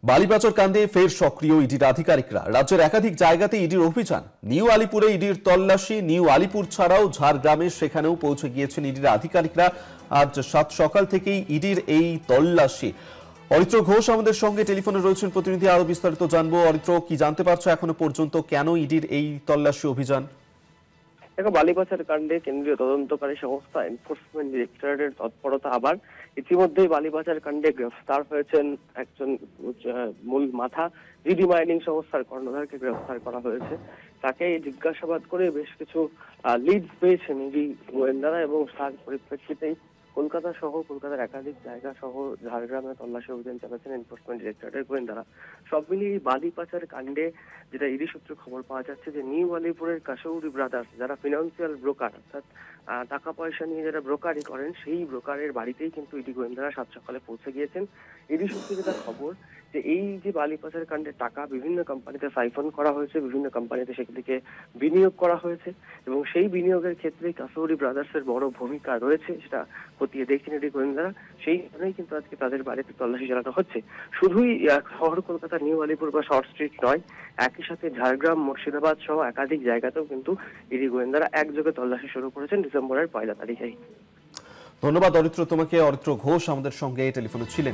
বালিপাচর কাণ্ডে ফের সক্রিয় ইডির আধিকারিকরা। রাজ্যের একাধিক জায়গাতে ইডির অভিযান। নিউ আলিপুরে ইডির তল্লাশি। নিউ আলিপুর ছাড়াও ঝাড়গ্রামে সেখানেও পৌঁছে গিয়েছেন ইডির আধিকারিকরা। আজ সাত সকাল থেকেই ইডির এই তল্লাশি। অরিত্র ঘোষ আমাদের সঙ্গে টেলিফোনে রয়েছেন প্রতিনিধি, আরো বিস্তারিত জানবো। অরিত্র, কি জানতে পারছো এখনো পর্যন্ত, কেন ইডির এই তল্লাশি অভিযান? দেখো, বালিপাচার কাণ্ডে কেন্দ্রীয় তদন্তকারী সংস্থা এনফোর্সমেন্ট ডিরেক্টরেটের তৎপরতা আবার। ইতিমধ্যেই বালিপাচার কাণ্ডে গ্রেফতার হয়েছেন একজন মূল মাথা। জিডি মাইনিং সংস্থার কর্ণধারকে গ্রেফতার করা হয়েছে। তাকে জিজ্ঞাসাবাদ করে বেশ কিছু লিডস পেয়েছেন ইডি গোয়েন্দারা, এবং তার পরিপ্রেক্ষিতেই কলকাতা সহ কলকাতার একাধিক জায়গা সহ ঝাড়গ্রামে তল্লাশি অভিযান চালাচ্ছেন এনফোর্সমেন্ট ডিরেক্টরেটের গোয়েন্দারা। সব মিলিয়ে বালি পাচার কাণ্ডে যেটা ইডি সূত্রে খবর পাওয়া যাচ্ছে যে নিউ আলিপুরের কাশৌরি ব্রাদার্স, যারা ফিনান্সিয়াল ব্রোকার, অর্থাৎ টাকা পয়সা নিয়ে যারা ব্রোকারি করেন, সেই ব্রোকারের বাড়িতেই কিন্তু ইডি গোয়েন্দারা সাত সকালে পৌঁছে গিয়েছেন। ইডি সূত্রে যেটা খবর যে এই যে বালি পাচার কাণ্ডে টাকা বিভিন্ন কোম্পানিতে সাইফন করা হয়েছে, বিভিন্ন কোম্পানিতে সেগুলিকে বিনিয়োগ করা হয়েছে, এবং সেই বিনিয়োগের ক্ষেত্রে কাশৌরি ব্রাদার্সের বড় ভূমিকা রয়েছে, সেটা খতিয়ে দেখছেন ইডি গোয়েন্দারা। সেই কারণেই কিন্তু আজকে তাদের বাড়িতে তল্লাশি চালানো হচ্ছে। শুধুই শহর কলকাতা নিউ আলিপুর বা শর্ট স্ট্রিট নয়, একই সাথে ঝাড়গ্রাম, মুর্শিদাবাদ সহ একাধিক জায়গাতেও কিন্তু ইডি গোয়েন্দারা একযোগে তল্লাশি শুরু করেছেন ডিসেম্বরের 1 তারিখেই। ধন্যবাদ অরিত্র তোমাকে। অরিত্র ঘোষ আমাদের সঙ্গে টেলিফোনে ছিলেন।